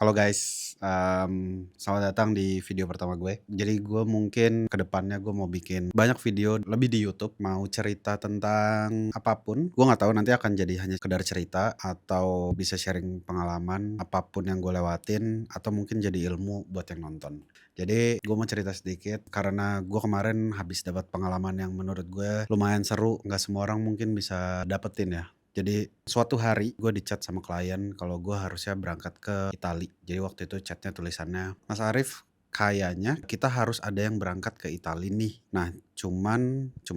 Halo guys, selamat datang di video pertama gue. Jadi gue mungkin kedepannya gue mau bikin banyak video lebih di YouTube, mau cerita tentang apapun. Gue nggak tahu nanti akan jadi hanya sekedar cerita atau bisa sharing pengalaman apapun yang gue lewatin atau mungkin jadi ilmu buat yang nonton. Jadi gue mau cerita sedikit karena gue kemarin habis dapat pengalaman yang menurut gue lumayan seru. Nggak semua orang mungkin bisa dapetin ya. Jadi suatu hari gue di-chat sama klien kalau gue harusnya berangkat ke Itali. Jadi waktu itu chatnya tulisannya, "Mas Arif, kayaknya kita harus ada yang berangkat ke Itali nih. Nah, cuma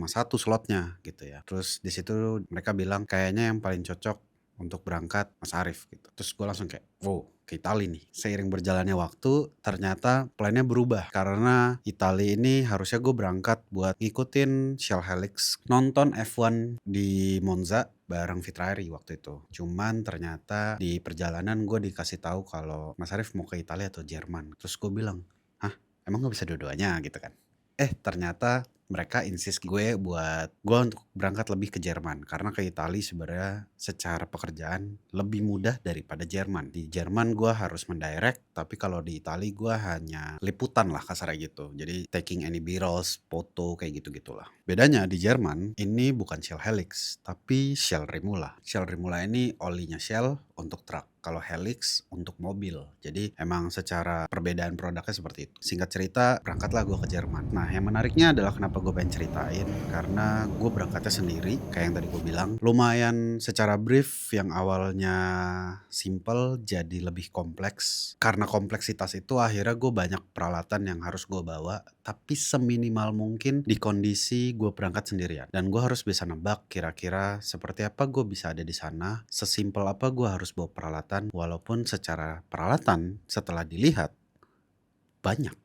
satu slotnya gitu ya." Terus di situ mereka bilang kayaknya yang paling cocok untuk berangkat Mas Arif gitu. Terus gue langsung kayak, wow, ke Itali nih. Seiring berjalannya waktu, ternyata plannya berubah karena Itali ini harusnya gue berangkat buat ngikutin Shell Helix nonton F1 di Monza bareng Fitrairi waktu itu. Cuman ternyata di perjalanan gue dikasih tahu kalau Mas Arif mau ke Italia atau Jerman. Terus gue bilang, hah, emang gak bisa dua-duanya gitu kan. Ternyata mereka insist gue buat gue untuk berangkat lebih ke Jerman karena ke Italia sebenarnya secara pekerjaan lebih mudah daripada Jerman. Di Jerman gue harus mendirect, tapi kalau di Italia gue hanya liputan lah kasarnya gitu. Jadi taking any B-rolls, foto kayak gitu-gitulah. Bedanya di Jerman ini bukan Shell Helix, tapi Shell Rimula. Shell Rimula ini olinya Shell untuk truk. Kalau Helix untuk mobil. Jadi emang secara perbedaan produknya seperti itu. Singkat cerita, berangkatlah gue ke Jerman. Nah, yang menariknya adalah kenapa gue pengen ceritain, karena gue berangkatnya sendiri, kayak yang tadi gue bilang. Lumayan secara brief, yang awalnya simple jadi lebih kompleks. Karena kompleksitas itu akhirnya gue banyak peralatan yang harus gue bawa, tapi seminimal mungkin di kondisi gue berangkat sendirian. Dan gue harus bisa nebak kira-kira seperti apa gue bisa ada di sana, sesimpel apa gue harus bawa peralatan, walaupun secara peralatan setelah dilihat banyak.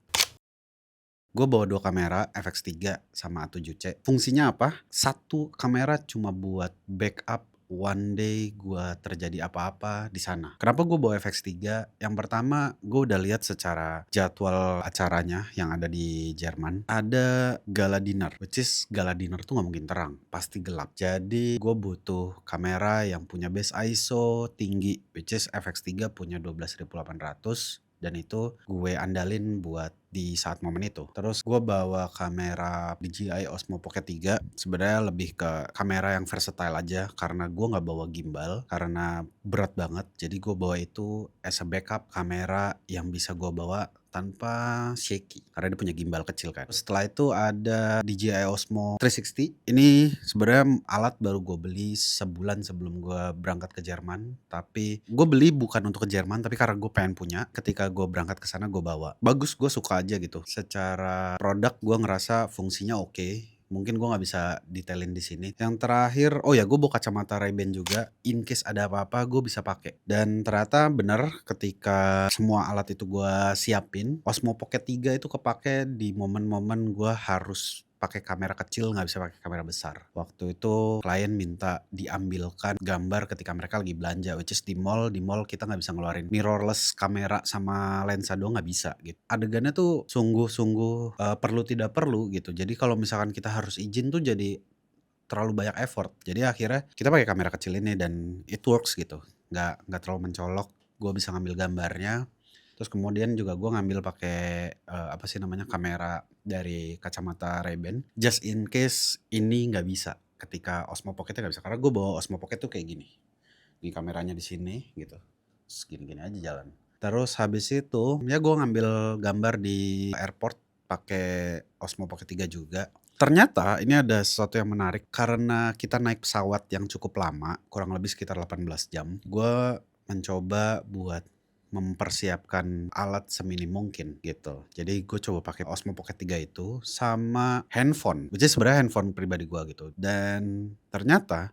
Gue bawa 2 kamera FX3 sama A7C. Fungsinya apa? Satu kamera cuma buat backup one day gue terjadi apa-apa di sana. Kenapa gue bawa FX3? Yang pertama, gue udah lihat secara jadwal acaranya yang ada di Jerman. Ada gala dinner, which is gala dinner tuh gak mungkin terang, pasti gelap. Jadi gue butuh kamera yang punya base ISO tinggi, which is FX3 punya 12.800. Dan itu gue andalin buat di saat momen itu. Terus gue bawa kamera DJI Osmo Pocket 3. Sebenarnya lebih ke kamera yang versatile aja karena gue nggak bawa gimbal karena berat banget. Jadi gue bawa itu as a backup kamera yang bisa gue bawa tanpa shaky karena dia punya gimbal kecil kan. Setelah itu ada DJI Osmo 360. Ini sebenarnya alat baru gue beli sebulan sebelum gue berangkat ke Jerman. Tapi gue beli bukan untuk ke Jerman, tapi karena gue pengen punya. Ketika gue berangkat ke sana gue bawa. Bagus, gue suka aja gitu. Secara produk gue ngerasa fungsinya oke. Mungkin gue nggak bisa detailin di sini. Yang terakhir, oh ya, gue bawa kacamata Ray-Ban juga. In case ada apa-apa, gue bisa pakai. Dan ternyata bener, ketika semua alat itu gue siapin, Osmo Pocket 3 itu kepake di momen-momen gue harus pakai kamera kecil, nggak bisa pakai kamera besar. Waktu itu klien minta diambilkan gambar ketika mereka lagi belanja, which is di mall kita nggak bisa ngeluarin mirrorless kamera sama lensa doang, nggak bisa gitu. Adegannya tuh sungguh-sungguh perlu tidak perlu gitu. Jadi kalau misalkan kita harus izin tuh jadi terlalu banyak effort. Jadi akhirnya kita pakai kamera kecil ini dan it works gitu. Nggak terlalu mencolok. Gue bisa ngambil gambarnya. Terus kemudian juga gue ngambil pakai apa sih namanya, kamera dari kacamata Ray-Ban. Just in case ini nggak bisa ketika Osmo Pocketnya nggak bisa. Karena gue bawa Osmo Pocket tuh kayak gini. Ini kameranya di sini gitu. Terus gini-gini aja jalan. Terus habis itu ya gue ngambil gambar di airport pakai Osmo Pocket 3 juga. Ternyata ini ada sesuatu yang menarik karena kita naik pesawat yang cukup lama, kurang lebih sekitar 18 jam. Gue mencoba buat mempersiapkan alat seminim mungkin gitu. Jadi gue coba pakai Osmo Pocket 3 itu sama handphone, which is sebenarnya handphone pribadi gue gitu. Dan ternyata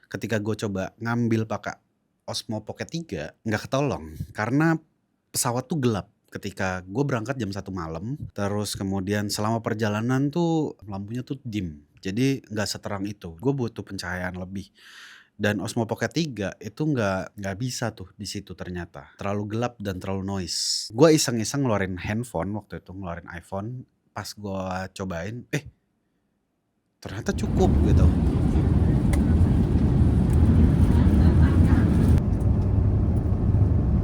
ketika gue coba ngambil pakai Osmo Pocket 3 nggak ketolong karena pesawat tuh gelap. Ketika gue berangkat jam 1 malam, terus kemudian selama perjalanan tuh lampunya tuh dim. Jadi nggak seterang itu. Gue butuh pencahayaan lebih. Dan Osmo Pocket 3 itu nggak bisa tuh di situ ternyata. Terlalu gelap dan terlalu noise. Gue iseng-iseng ngeluarin handphone waktu itu, ngeluarin iPhone. Pas gue cobain, ternyata cukup gitu.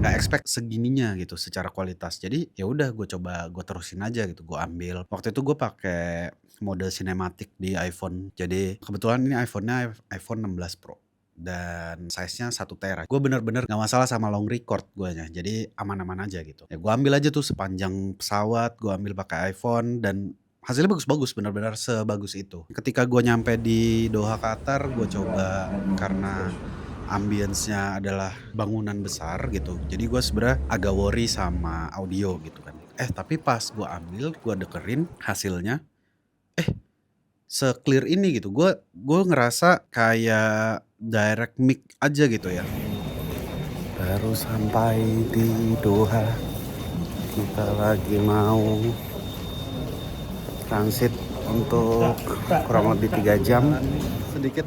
Nggak nggak expect segininya gitu secara kualitas. Jadi ya udah gue coba gue terusin aja gitu, gue ambil. Waktu itu gue pakai mode sinematik di iPhone. Jadi kebetulan ini iPhone-nya iPhone 16 Pro dan size-nya 1 tera. Gue bener-bener nggak masalah sama long record guanya. Jadi aman-aman aja gitu. Ya gue ambil aja tuh sepanjang pesawat, gue ambil pakai iPhone dan hasilnya bagus-bagus, benar-benar sebagus itu. Ketika gue nyampe di Doha, Qatar, gue coba karena ambience-nya adalah bangunan besar gitu. Jadi gue sebenarnya agak worry sama audio gitu kan. Tapi pas gue ambil, gue dengerin hasilnya, se-clear ini gitu. Gue ngerasa kayak direct mic aja gitu ya. Baru sampai di Doha, kita lagi mau transit untuk kurang lebih 3 jam. Sedikit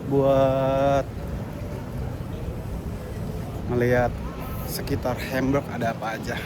buat melihat sekitar Hamburg ada apa aja.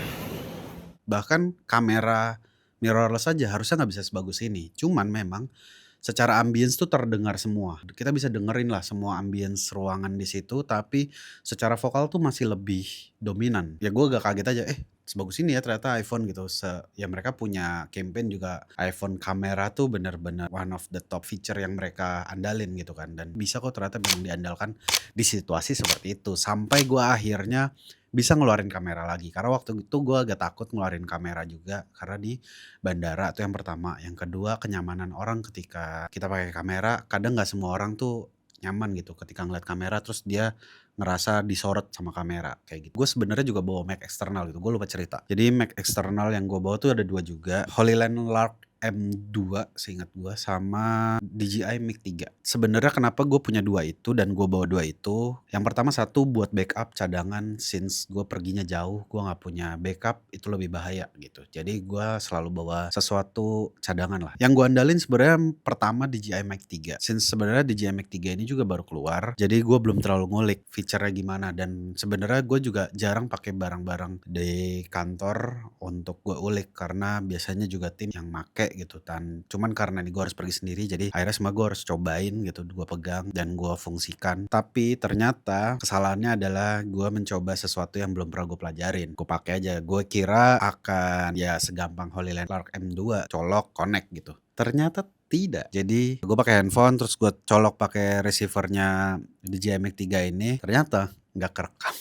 Bahkan kamera mirrorless aja harusnya nggak bisa sebagus ini. Cuman memang secara ambience tuh terdengar semua. Kita bisa dengerin lah semua ambience ruangan di situ, tapi secara vokal tuh masih lebih dominan. Ya gue agak kaget aja, sebagus ini ya ternyata iPhone gitu. Ya mereka punya campaign juga, iPhone kamera tuh bener-bener one of the top feature yang mereka andalin gitu kan. Dan bisa kok ternyata memang diandalkan di situasi seperti itu. Sampai gue akhirnya bisa ngeluarin kamera lagi. Karena waktu itu gue agak takut ngeluarin kamera juga. Karena di bandara itu yang pertama. Yang kedua kenyamanan orang ketika kita pakai kamera. Kadang gak semua orang tuh nyaman gitu ketika ngeliat kamera terus dia ngerasa disorot sama kamera kayak gitu. Gue sebenarnya juga bawa mic eksternal gitu. Gue lupa cerita. Jadi mic eksternal yang gue bawa tuh ada 2 juga. HoloLens Lark M2 seingat gue sama DJI Mic 3. Sebenarnya kenapa gue punya 2 itu dan gue bawa 2 itu? Yang pertama satu buat backup cadangan, since gue perginya jauh, gue nggak punya backup itu lebih bahaya gitu. Jadi gue selalu bawa sesuatu cadangan lah. Yang gue andalin sebenarnya pertama DJI Mic 3. Since sebenarnya DJI Mic 3 ini juga baru keluar, jadi gue belum terlalu ngulik fiturnya gimana. Dan sebenarnya gue juga jarang pakai barang-barang di kantor untuk gue ulik karena biasanya juga tim yang make gitu. Dan cuman karena ini gue harus pergi sendiri, jadi akhirnya semua gue harus cobain gitu, gue pegang dan gue fungsikan. Tapi ternyata kesalahannya adalah gue mencoba sesuatu yang belum pernah gue pelajarin. Gue pakai aja, gue kira akan ya segampang HoloLens Lark M2, colok connect gitu. Ternyata tidak. Jadi gue pakai handphone terus gue colok pakai receivernya DJI Mic 3 ini, ternyata nggak kerekam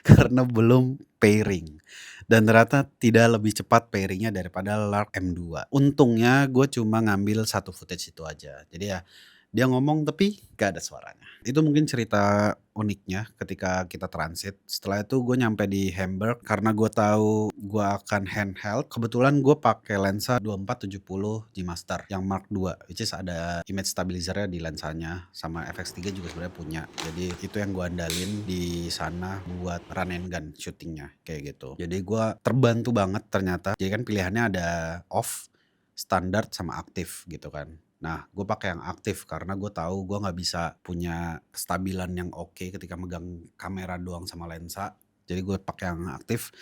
karena belum pairing. Dan ternyata tidak lebih cepat pairingnya daripada Lark M2. Untungnya gue cuma ngambil satu footage itu aja. Jadi ya dia ngomong tapi gak ada suaranya. Itu mungkin cerita uniknya ketika kita transit. Setelah itu gue nyampe di Hamburg karena gue tahu gue akan handheld. Kebetulan gue pakai lensa 2470 G Master yang Mark II, which is ada image stabilizernya di lensanya, sama FX3 juga sebenarnya punya. Jadi itu yang gue andalin di sana buat run and gun syutingnya kayak gitu. Jadi gue terbantu banget ternyata. Jadi kan pilihannya ada off, standar sama aktif gitu kan. Nah, gue pakai yang aktif karena gue tahu gue nggak bisa punya kestabilan yang oke ketika megang kamera doang sama lensa. Jadi gue pakai yang aktif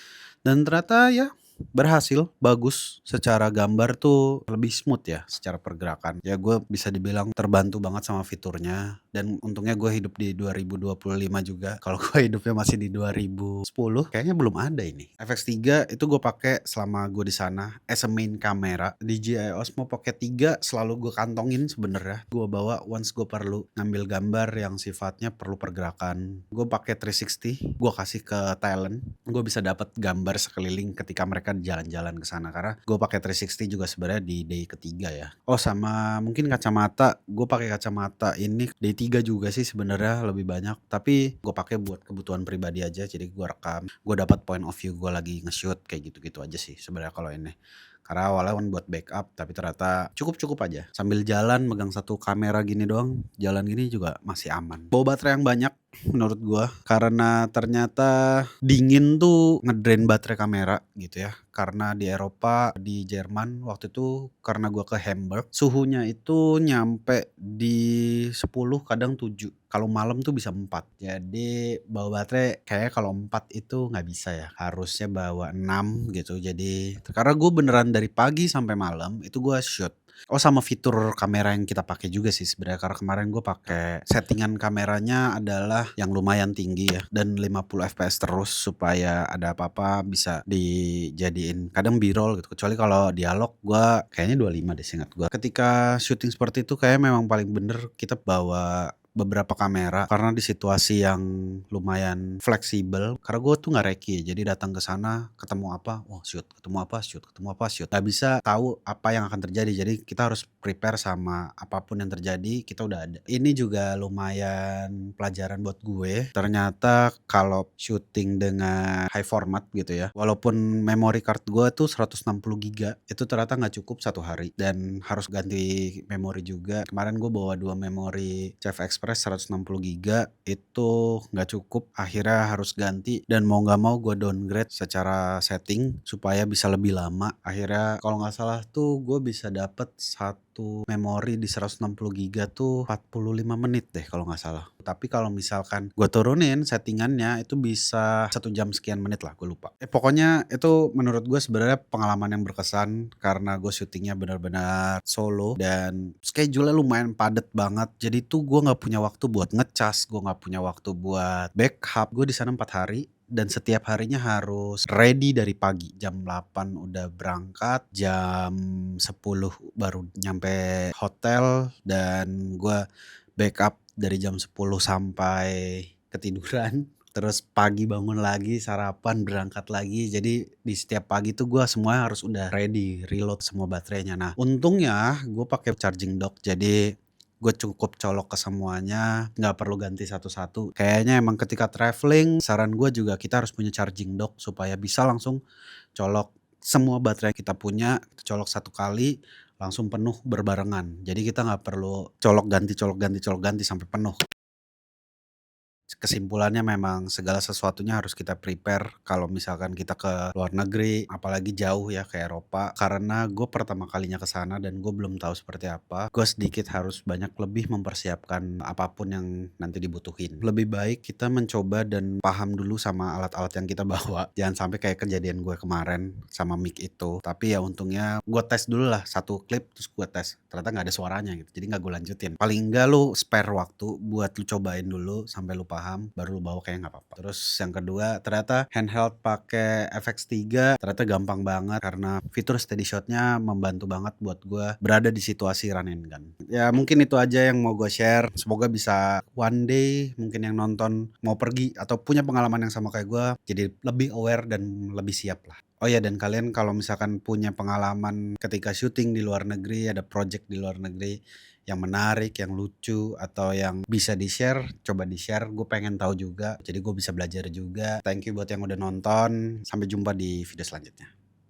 dan ternyata ya berhasil, bagus. Secara gambar tuh lebih smooth ya secara pergerakan. Ya gue bisa dibilang terbantu banget sama fiturnya. Dan untungnya gue hidup di 2025 juga. Kalau gue hidupnya masih di 2010, kayaknya belum ada ini. FX3 itu gue pakai selama gue di sana as a main kamera. DJI Osmo Pocket 3 selalu gue kantongin sebenarnya. Gue bawa once gue perlu ngambil gambar yang sifatnya perlu pergerakan. Gue pakai 360, gue kasih ke Thailand. Gue bisa dapat gambar sekeliling ketika mereka jalan-jalan ke sana karena gue pakai 360 juga sebenarnya di day ketiga ya. Oh sama mungkin kacamata, gue pakai kacamata ini day 3 juga sih sebenarnya lebih banyak, tapi gue pakai buat kebutuhan pribadi aja. Jadi gue rekam, gue dapat point of view gue lagi nge-shoot kayak gitu-gitu aja sih sebenarnya kalau ini. Karena awalnya kan buat backup tapi ternyata cukup-cukup aja. Sambil jalan megang satu kamera gini doang, jalan gini juga masih aman. Bawa baterai yang banyak menurut gua karena ternyata dingin tuh ngedrain baterai kamera gitu ya. Karena di Eropa, di Jerman waktu itu karena gua ke Hamburg, suhunya itu nyampe di 10 kadang 7. Kalau malam tuh bisa 4. Jadi bawa baterai kayaknya kalau 4 itu nggak bisa ya. Harusnya bawa 6 gitu. Jadi karena gue beneran dari pagi sampai malam itu gue shoot. Oh, sama fitur kamera yang kita pakai juga sih sebenarnya, karena kemarin gue pakai settingan kameranya adalah yang lumayan tinggi ya, dan 50 fps terus supaya ada apa-apa bisa dijadiin kadang B-roll gitu, kecuali kalau dialog gue kayaknya 25 deh seingat gue. Ketika syuting seperti itu kayaknya memang paling bener kita bawa beberapa kamera, karena di situasi yang lumayan fleksibel, karena gue tuh nggak reki ya, jadi datang ke sana ketemu apa, oh shoot, ketemu apa shoot, ketemu apa shoot, nggak bisa tahu apa yang akan terjadi, jadi kita harus prepare sama apapun yang terjadi kita udah ada. Ini juga lumayan pelajaran buat gue, ternyata kalau syuting dengan high format gitu ya, walaupun memory card gue tuh 160 giga, itu ternyata nggak cukup 1 hari dan harus ganti memori juga. Kemarin gue bawa 2 memori CF Express 160 giga, itu nggak cukup, akhirnya harus ganti dan mau nggak mau gue downgrade secara setting supaya bisa lebih lama. Akhirnya kalau nggak salah tuh gue bisa dapet satu memori di 160 giga tuh 45 menit deh kalau nggak salah. Tapi kalau misalkan gue turunin settingannya itu bisa 1 jam sekian menit lah, gue lupa. Pokoknya itu menurut gue sebenarnya pengalaman yang berkesan karena gue syutingnya benar-benar solo dan schedule-nya lumayan padet banget. Jadi tuh gue nggak punya waktu buat ngecas, gue nggak punya waktu buat backup. Gue di sana 4 hari dan setiap harinya harus ready dari pagi. Jam 8 udah berangkat, jam 10 baru nyampe hotel dan gue backup dari jam 10 sampai ketiduran. Terus pagi bangun lagi, sarapan, berangkat lagi. Jadi di setiap pagi tuh gue semuanya harus udah ready, reload semua baterainya. Nah, untungnya gue pakai charging dock. Jadi gue cukup colok ke semuanya, nggak perlu ganti satu-satu. Kayaknya emang ketika traveling, saran gue juga kita harus punya charging dock supaya bisa langsung colok semua baterai yang kita punya, kita colok 1 kali langsung penuh berbarengan. Jadi kita nggak perlu colok ganti, colok ganti, colok ganti sampai penuh. Kesimpulannya memang segala sesuatunya harus kita prepare kalau misalkan kita ke luar negeri, apalagi jauh ya ke Eropa. Karena gue pertama kalinya ke sana dan gue belum tahu seperti apa. Gue sedikit harus banyak lebih mempersiapkan apapun yang nanti dibutuhin. Lebih baik kita mencoba dan paham dulu sama alat-alat yang kita bawa. Jangan sampai kayak kejadian gue kemarin sama mic itu. Tapi ya untungnya gue tes dulu lah satu klip terus gue tes. Ternyata nggak ada suaranya gitu. Jadi nggak gue lanjutin. Paling enggak lu spare waktu buat lu cobain dulu sampai lu paham baru lu bawa kayak nggak apa-apa. Terus yang kedua ternyata handheld pakai FX3 ternyata gampang banget karena fitur steady shotnya membantu banget buat gue berada di situasi run and gun. Ya mungkin itu aja yang mau gue share. Semoga bisa one day mungkin yang nonton mau pergi atau punya pengalaman yang sama kayak gue jadi lebih aware dan lebih siap lah. Oh ya, dan kalian kalau misalkan punya pengalaman ketika syuting di luar negeri, ada project di luar negeri yang menarik, yang lucu, atau yang bisa di-share, coba di-share. Gue pengen tahu juga, jadi gue bisa belajar juga. Thank you buat yang udah nonton. Sampai jumpa di video selanjutnya.